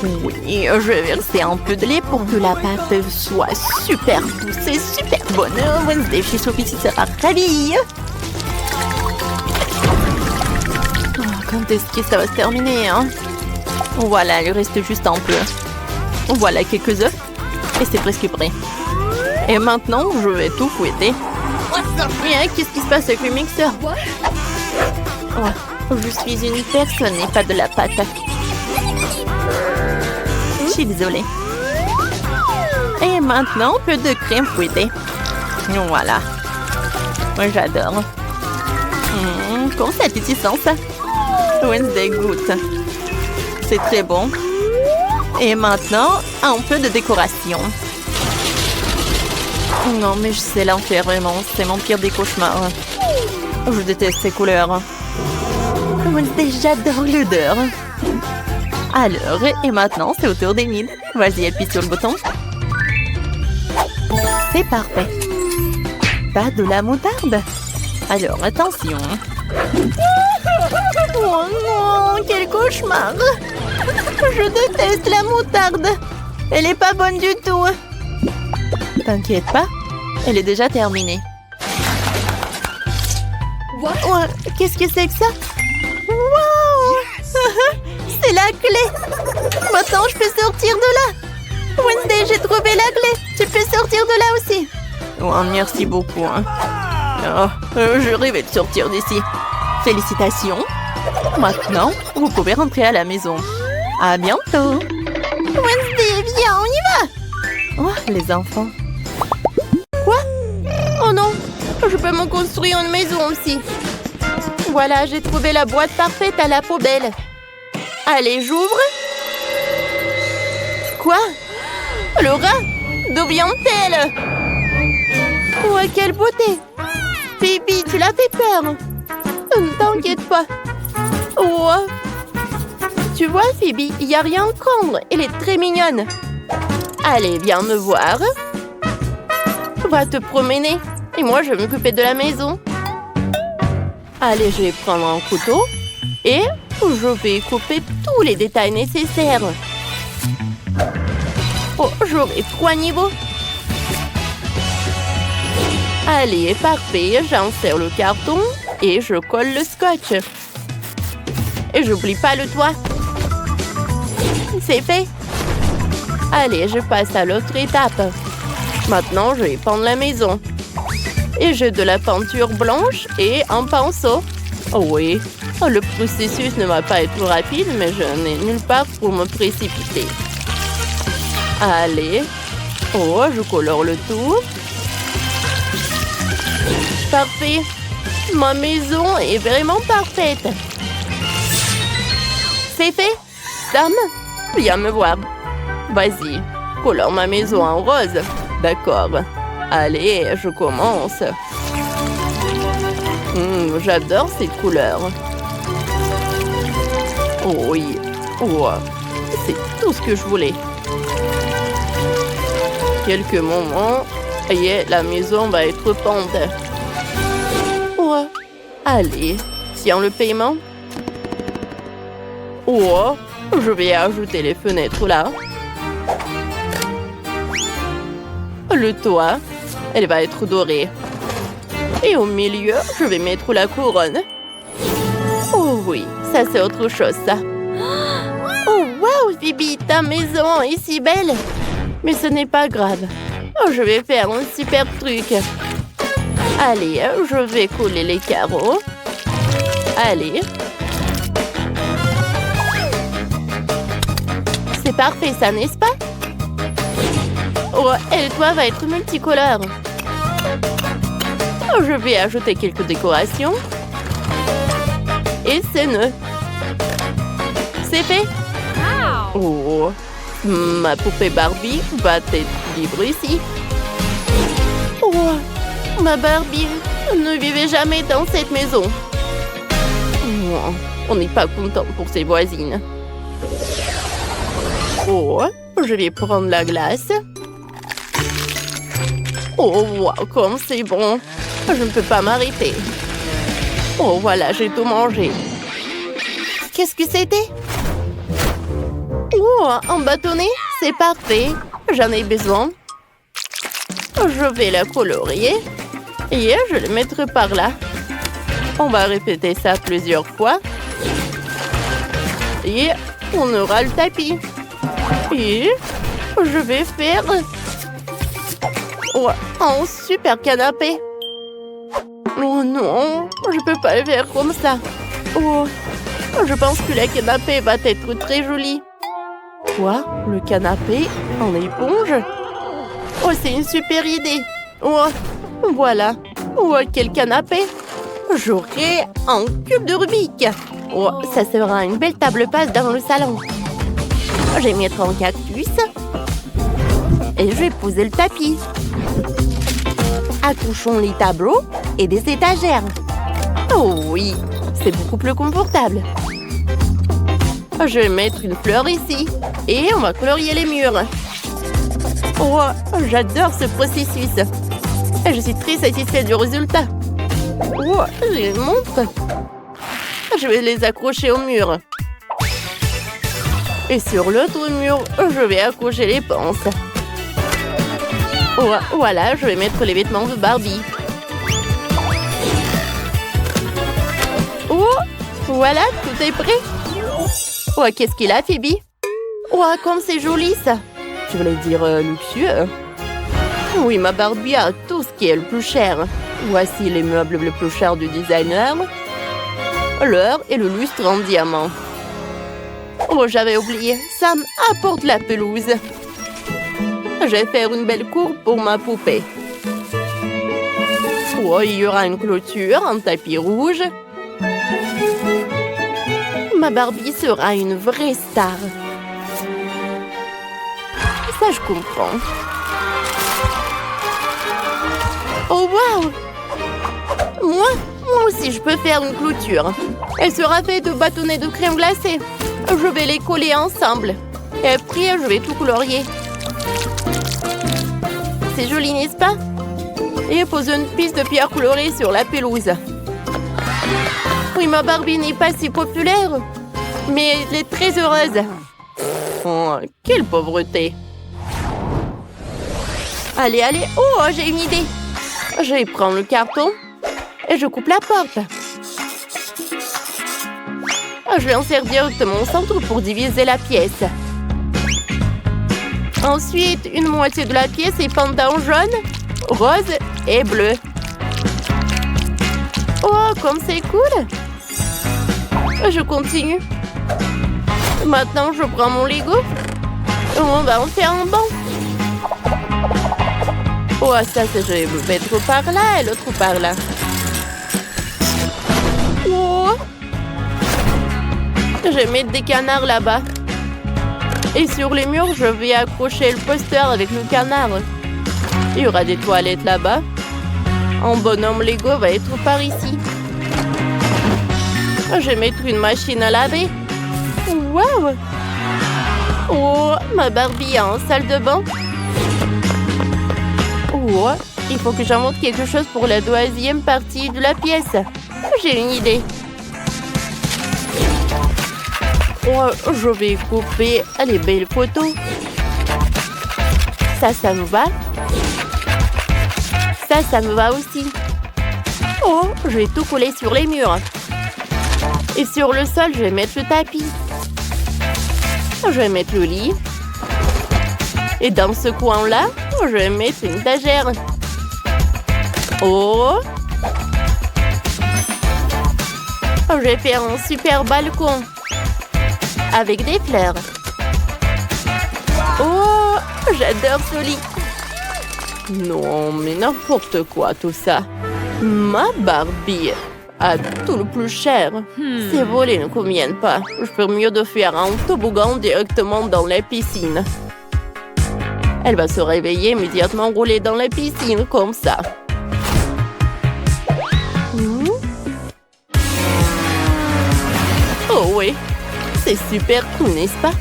oui, je vais verser un peu de lait pour que la pâte soit super douce et super bonne. Wednesday chez Sophie sera ravie. Oh, quand est-ce que ça va se terminer, hein? Voilà, il reste juste un peu. Voilà quelques œufs et c'est presque prêt. Et maintenant, je vais tout fouetter. Qu'est-ce qui se passe avec le mixeur? Ouais, je suis une personne et pas de la pâte. Je suis désolée. Et maintenant, un peu de crème fouettée. Voilà. Moi, j'adore. Comment c'est appétissant, ça? Wednesday goûte. C'est très bon. Et maintenant, un peu de décoration. Non, mais c'est l'enfer, vraiment. C'est mon pire des cauchemars. Je déteste ces couleurs. Wednesday, j'adore l'odeur. Alors, et maintenant, c'est au tour d'Émile. Vas-y, appuie sur le bouton. C'est parfait. Pas de la moutarde. Alors, attention. Oh non, quel cauchemar. Je déteste la moutarde. Elle est pas bonne du tout. T'inquiète pas, elle est déjà terminée. Oh, qu'est-ce que c'est que ça? Wow. C'est la clé. Maintenant, je peux sortir de là. Wednesday, j'ai trouvé la clé. Tu peux sortir de là aussi. Oh, merci beaucoup. Je rêvais de sortir d'ici. Félicitations. Maintenant, vous pouvez rentrer à la maison. À bientôt. Wednesday, viens, on y va. Oh, les enfants. Quoi? Oh non, je peux me construire une maison aussi. Voilà, j'ai trouvé la boîte parfaite à la poubelle. Allez, j'ouvre. Quoi? Le rat? D'où vient-elle? Oh, quelle beauté! Phoebe, tu l'as fait peur. Ne t'inquiète pas. Oh. Tu vois, Phoebe, il n'y a rien à prendre. Elle est très mignonne. Allez, viens me voir. Va te promener. Et moi, je vais m'occuper de la maison. Allez, je vais prendre un couteau. Et je vais couper tous les détails nécessaires. Oh, j'aurai 3 niveaux. Allez, parfait. J'insère le carton et je colle le scotch. Et j'oublie pas le toit. C'est fait. Allez, je passe à l'autre étape. Maintenant, je vais peindre la maison. Et j'ai de la peinture blanche et un pinceau. Oh oui, le processus ne va pas être rapide, mais je n'ai nulle part pour me précipiter. Allez. Oh, je colore le tout. Parfait. Ma maison est vraiment parfaite. C'est fait. Sam, viens me voir. Vas-y, colore ma maison en rose. D'accord. Allez, je commence. J'adore cette couleur. Oh oui. Oh, c'est tout ce que je voulais. Quelques moments. Et la maison va être peinte. Oh, allez, tiens le paiement. Oh, je vais ajouter les fenêtres là. Le toit, elle va être dorée. Et au milieu, je vais mettre la couronne. Oh oui, ça c'est autre chose ça. Oh wow, Phoebe, ta maison est si belle. Mais ce n'est pas grave. Oh, je vais faire un super truc. Allez, je vais coller les carreaux. Allez. C'est parfait ça, n'est-ce pas? Oh, et le toit va être multicolore. Oh, je vais ajouter quelques décorations. Et c'est neuf. C'est fait. Oh, ma poupée Barbie va être libre ici. Oh, ma Barbie ne vivait jamais dans cette maison. Oh, on n'est pas content pour ses voisines. Oh, je vais prendre la glace. Oh, wow, comme c'est bon. Je ne peux pas m'arrêter. Oh, voilà, j'ai tout mangé. Qu'est-ce que c'était? Oh, un bâtonnet, c'est parfait. J'en ai besoin. Je vais la colorier. Et je le mettrai par là. On va répéter ça plusieurs fois. Et on aura le tapis. Et je vais faire un super canapé. Oh non, je peux pas le faire comme ça. Oh, je pense que la canapé va être très jolie. Quoi? Le canapé en éponge? Oh, c'est une super idée! Oh, voilà! Oh, quel canapé! J'aurai un cube de Rubik! Oh, ça sera une belle table basse dans le salon. Je vais mettre un cactus. Et je vais poser le tapis. Accouchons les tableaux et des étagères. Oh oui, c'est beaucoup plus confortable. Je vais mettre une fleur ici. Et on va colorier les murs. Oh, j'adore ce processus. Je suis très satisfaite du résultat. Oh, j'ai une montre. Je vais les accrocher au mur. Et sur l'autre mur, je vais accrocher les pinces. Oh, voilà, je vais mettre les vêtements de Barbie. Oh, voilà, tout est prêt. Oh, qu'est-ce qu'il a, Phoebe? Oh, comme c'est joli, ça. Tu voulais dire luxueux? Oui, ma Barbie a tout ce qui est le plus cher. Voici les meubles les plus chers du designer. L'heure et le lustre en diamant. Oh, j'avais oublié. Sam apporte la pelouse. Je vais faire une belle cour pour ma poupée. Oh, il y aura une clôture, un tapis rouge. Ma Barbie sera une vraie star. Ça, je comprends. Oh, waouh! Moi aussi, je peux faire une clôture. Elle sera faite de bâtonnets de crème glacée. Je vais les coller ensemble. Et après, je vais tout colorier. C'est joli, n'est-ce pas? Et pose une piste de pierre colorée sur la pelouse. Oui, ma Barbie n'est pas si populaire. Mais elle est très heureuse. Oh, quelle pauvreté! Allez, allez. Oh, j'ai une idée. Je vais prendre le carton et je coupe la porte. Je vais insérer directement au centre pour diviser la pièce. Ensuite, une moitié de la pièce est peinte en jaune, rose et bleu. Oh, comme c'est cool! Je continue. Maintenant, je prends mon Lego. On va en faire un banc. Oh, ça, je vais mettre par là et l'autre par là. Oh! Je vais mettre des canards là-bas. Et sur les murs, je vais accrocher le poster avec le canard. Il y aura des toilettes là-bas. Un bonhomme Lego va être par ici. Je vais mettre une machine à laver. Waouh! Oh, ma Barbie a une salle de bain. Oh, il faut que j'invente quelque chose pour la deuxième partie de la pièce. J'ai une idée. Oh, je vais couper les belles photos. Ça me va. Ça me va aussi. Oh, je vais tout coller sur les murs. Et sur le sol, je vais mettre le tapis. Je vais mettre le lit. Et dans ce coin-là, je vais mettre une étagère. Oh! Je vais faire un super balcon. Avec des fleurs. Oh! J'adore ce lit. Non, mais n'importe quoi tout ça. Ma Barbie a tout le plus cher. Ces volets ne conviennent pas. Je ferais mieux de faire un toboggan directement dans la piscine. Elle va se réveiller immédiatement rouler dans la piscine comme ça. Oh oui, c'est super cool, n'est-ce pas?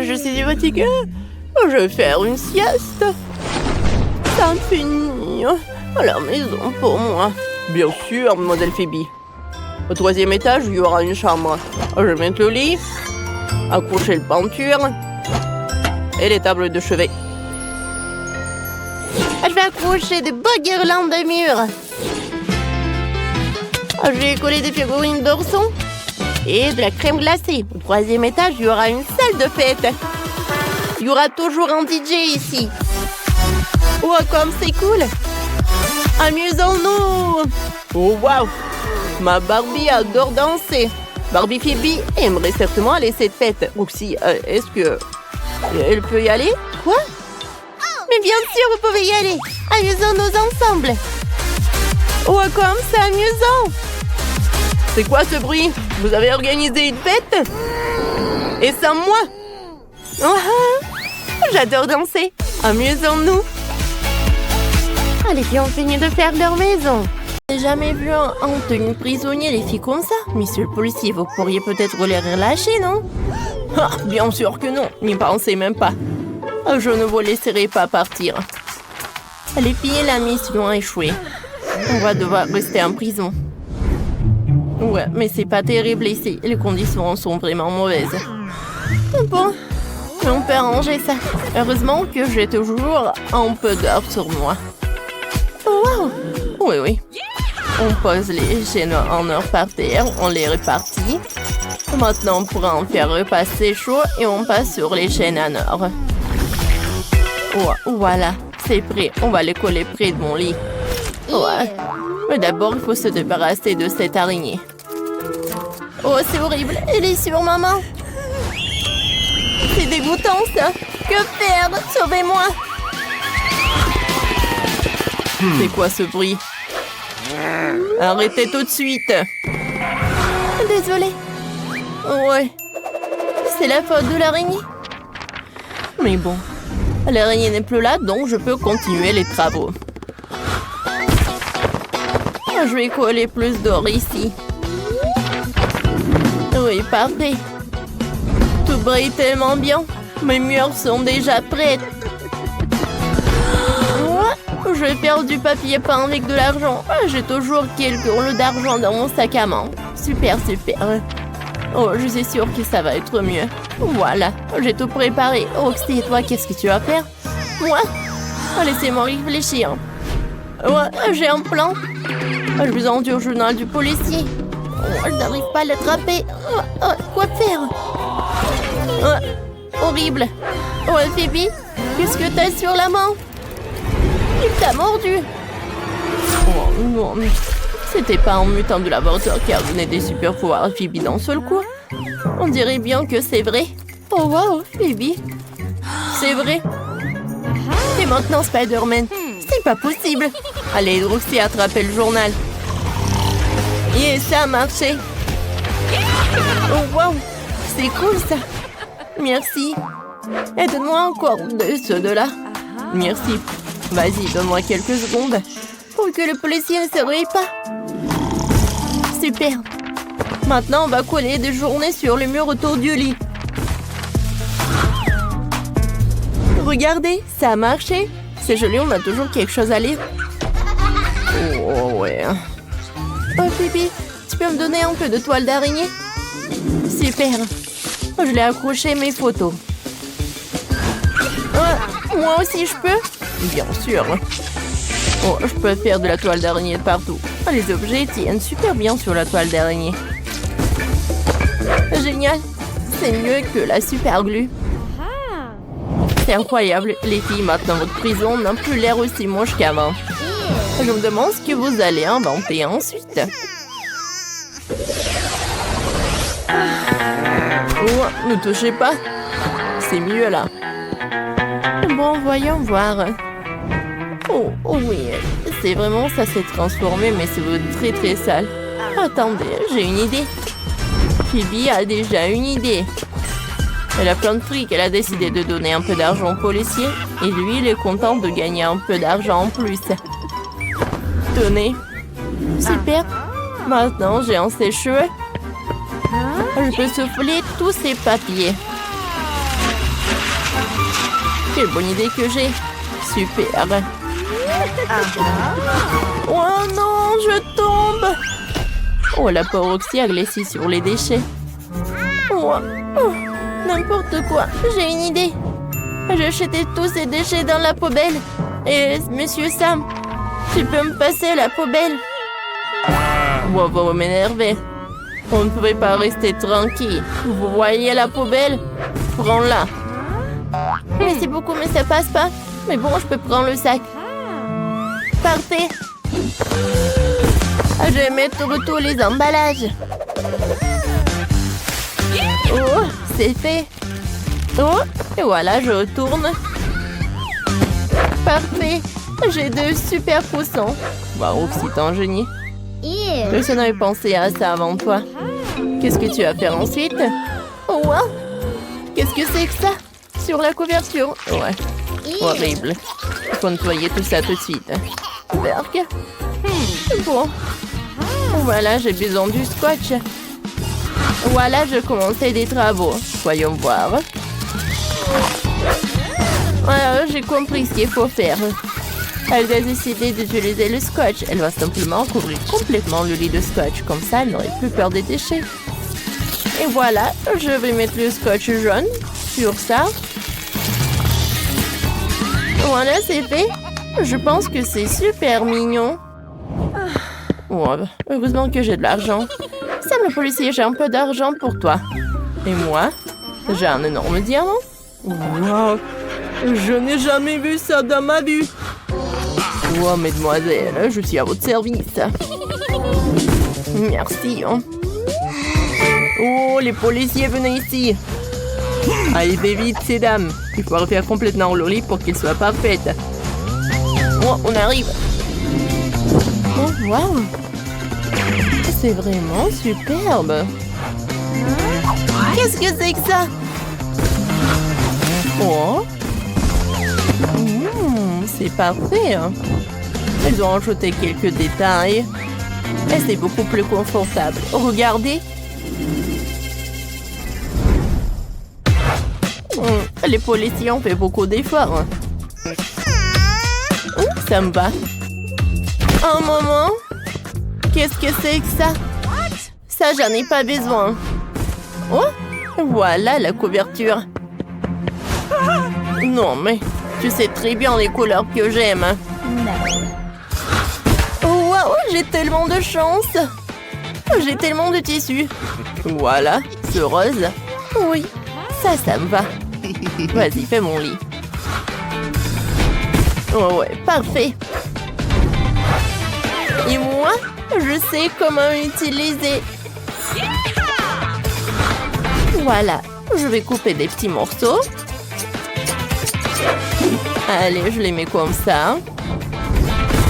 Je suis fatiguée. Je vais faire une sieste. Ça finit à la maison pour moi. Bien sûr, mademoiselle Phoebe. Au 3e étage, il y aura une chambre. Je vais mettre le lit, accrocher le peinture et les tables de chevet. Je vais accrocher de beaux guirlandes de murs. Je vais coller des figurines d'ourson et de la crème glacée. Au 3e étage, il y aura une salle de fête. Il y aura toujours un DJ ici. Oh, comme c'est cool! Amusons-nous! Oh, waouh! Ma Barbie adore danser. Barbie Phoebe aimerait certainement aller cette fête. Roxy, est-ce que... elle peut y aller? Quoi? Mais bien sûr, vous pouvez y aller. Amusons-nous ensemble. Oh, comme c'est amusant. C'est quoi ce bruit? Vous avez organisé une fête? Et sans moi? J'adore danser. Amusons-nous. Les filles ont fini de faire leur maison. J'ai jamais vu en tenue prisonnier les filles comme ça. Monsieur le policier, vous pourriez peut-être les relâcher, non? Ah, bien sûr que non. N'y pensez même pas. Je ne vous laisserai pas partir. Les filles, la mission a échoué. On va devoir rester en prison. Ouais, mais c'est pas terrible ici. Les conditions sont vraiment mauvaises. Bon, on peut arranger ça. Heureusement que j'ai toujours un peu d'or sur moi. Wow! Oui. On pose les chaînes en or par terre, on les répartit. Maintenant, on pourra en faire repasser chaud et on passe sur les chaînes en or. Voilà, c'est prêt. On va les coller près de mon lit. Ouais. Mais d'abord, il faut se débarrasser de cette araignée. Oh, c'est horrible. Elle est sur ma main. C'est dégoûtant, ça. Que faire? Sauvez-moi. C'est quoi ce bruit? Arrêtez tout de suite. Désolée. Ouais. C'est la faute de l'araignée. Mais bon. L'araignée n'est plus là, donc je peux continuer les travaux. Je vais coller plus d'or ici. Oui, parfait. Tout brille tellement bien. Mes murs sont déjà prêts. Je vais faire du papier peint avec de l'argent. J'ai toujours quelques rouleaux d'argent dans mon sac à main. Super. Oh, je suis sûre que ça va être mieux. Voilà, j'ai tout préparé. Roxy, et toi, qu'est-ce que tu vas faire? Moi? Laissez-moi réfléchir. Ouais, j'ai un plan. Je vous envoie au journal du policier. Je n'arrive pas à l'attraper. Quoi faire? Horrible. Phoebe, qu'est-ce que t'as sur la main? Il t'a mordu. Oh non, c'était pas un mutant de laboratoire qui a donné des super pouvoirs à Phoebe d'un seul coup. On dirait bien que c'est vrai. Oh wow, Phoebe. C'est vrai. Et maintenant Spider-Man. C'est pas possible. Allez, Roxy, attrapez le journal. Et ça a marché. Oh wow, c'est cool ça. Merci. Et donne-moi encore de ceux de là. Merci. Vas-y, donne-moi quelques secondes. Pour que le policier ne se réveille pas. Super. Maintenant, on va coller des journées sur le mur autour du lit. Regardez, ça a marché. C'est joli, on a toujours quelque chose à lire. Oh, ouais. Oh, Phoebe, tu peux me donner un peu de toile d'araignée? Super. Je l'ai accroché mes photos. Moi aussi, je peux? Bien sûr. Oh, je peux faire de la toile d'araignée de partout. Les objets tiennent super bien sur la toile d'araignée. Génial. C'est mieux que la super glue. C'est incroyable. Les filles, maintenant votre prison n'a plus l'air aussi moche qu'avant. Je me demande ce que vous allez inventer ensuite. Oh, ne touchez pas. C'est mieux là. Bon, voyons voir. Oh oui, c'est vraiment ça s'est transformé, mais c'est très sale. Attendez, j'ai une idée. Phoebe a déjà une idée. Elle a plein de fric, elle a décidé de donner un peu d'argent au policier. Et lui, il est content de gagner un peu d'argent en plus. Tenez. Super. Maintenant, j'ai un sèche-cheveux. Je peux souffler tous ces papiers. Quelle bonne idée que j'ai. Super. Oh non, je tombe. Oh, la pauvre Roxy a glissé sur les déchets. N'importe quoi, j'ai une idée. J'ai jeté tous ces déchets dans la poubelle. Et monsieur Sam, tu peux me passer la poubelle? Vous m'énervez. On ne pouvait pas rester tranquille. Vous voyez la poubelle? Prends-la. Merci beaucoup, mais ça passe pas. Mais bon, je peux prendre le sac. Parfait. Je vais mettre tous les emballages. c'est fait. Oh, et voilà, je retourne. Parfait. J'ai 2 super poussons. Waouh, c'est un génie. Personne n'avait pensé à ça avant toi. Qu'est-ce que tu vas faire ensuite? Oh, wow. Qu'est-ce que c'est que ça? Sur la couverture. Ouais. Horrible. Il faut nettoyer tout ça tout de suite. Berk. Bon. Voilà, j'ai besoin du scotch. Voilà, je commençais des travaux. Voyons voir. Voilà, j'ai compris ce qu'il faut faire. Elle a décidé d'utiliser le scotch. Elle va simplement couvrir complètement le lit de scotch. Comme ça, elle n'aurait plus peur des déchets. Et voilà, je vais mettre le scotch jaune sur ça. Voilà, c'est fait. Je pense que c'est super mignon. Oh, heureusement que j'ai de l'argent. Sam le policier, j'ai un peu d'argent pour toi. Et moi, j'ai un énorme diamant. Wow. Je n'ai jamais vu ça dans ma vie. Oh, mesdemoiselles, je suis à votre service. Merci. Oh, les policiers, venez ici. Allez, vite, ces dames. Il faut refaire complètement le lit pour qu'il soit parfait. Oh, on arrive. Oh, wow. C'est vraiment superbe. Qu'est-ce que c'est que ça? Oh. C'est parfait. Elles ont ajouté quelques détails. Et c'est beaucoup plus confortable. Regardez. Les policiers ont fait beaucoup d'efforts. Ça me va. Un moment. Qu'est-ce que c'est que ça? Ça, j'en ai pas besoin. Oh, voilà la couverture. Non, mais tu sais très bien les couleurs que j'aime. Oh, wow, j'ai tellement de chance. J'ai tellement de tissu. Voilà, ce rose. Oui, ça me va. Vas-y, fais mon lit. Oh ouais, parfait. Et moi, je sais comment utiliser. Voilà, je vais couper des petits morceaux. Allez, je les mets comme ça.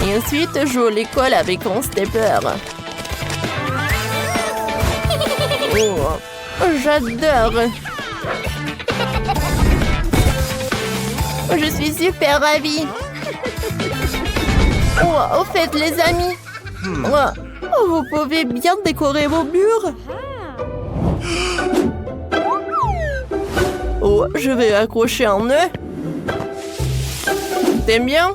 Et ensuite, je les colle avec un stapler. Oh, j'adore. Je suis super ravie. Oh, au fait, les amis, vous pouvez bien décorer vos murs. Oh, je vais accrocher un nœud. T'aimes bien?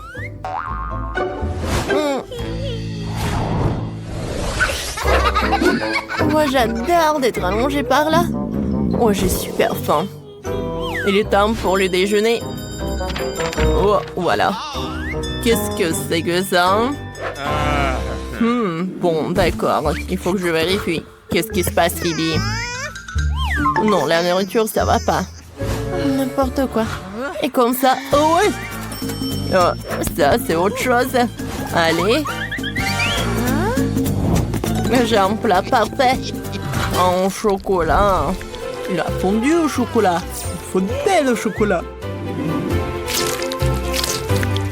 Moi, j'adore d'être allongée par là. Oh, j'ai super faim. Il est temps pour le déjeuner. Oh, voilà. Qu'est-ce que c'est que ça? Bon, d'accord. Il faut que je vérifie. Qu'est-ce qui se passe, Phoebe? Non, la nourriture, ça va pas. N'importe quoi. Et comme ça... Oh, ouais! Oh, ça, c'est autre chose. Allez. J'ai un plat parfait. En chocolat. Il a fondu au chocolat. Fontaine au chocolat.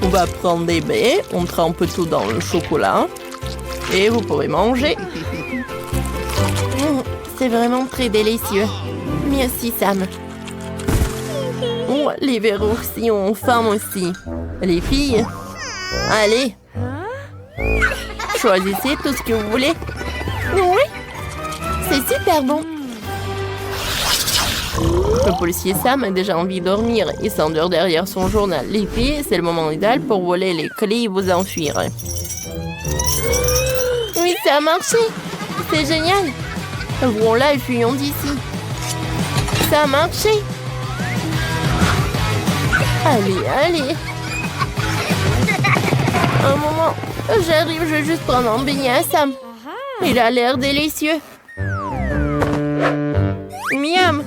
On va prendre des baies. On trempe tout dans le chocolat. Et vous pouvez manger. C'est vraiment très délicieux. Merci, Sam. Oh, les verres aussi ont faim aussi. Les filles, allez. Choisissez tout ce que vous voulez. Oui, c'est super bon. Le policier Sam a déjà envie de dormir. Il s'endort derrière son journal. Les filles, c'est le moment idéal pour voler les clés et vous enfuir. Oui, ça a marché. C'est génial. Voilà et fuyons d'ici. Ça a marché. Allez, allez. Un moment, j'arrive, je vais juste prendre un beignet à Sam. Il a l'air délicieux. Miam.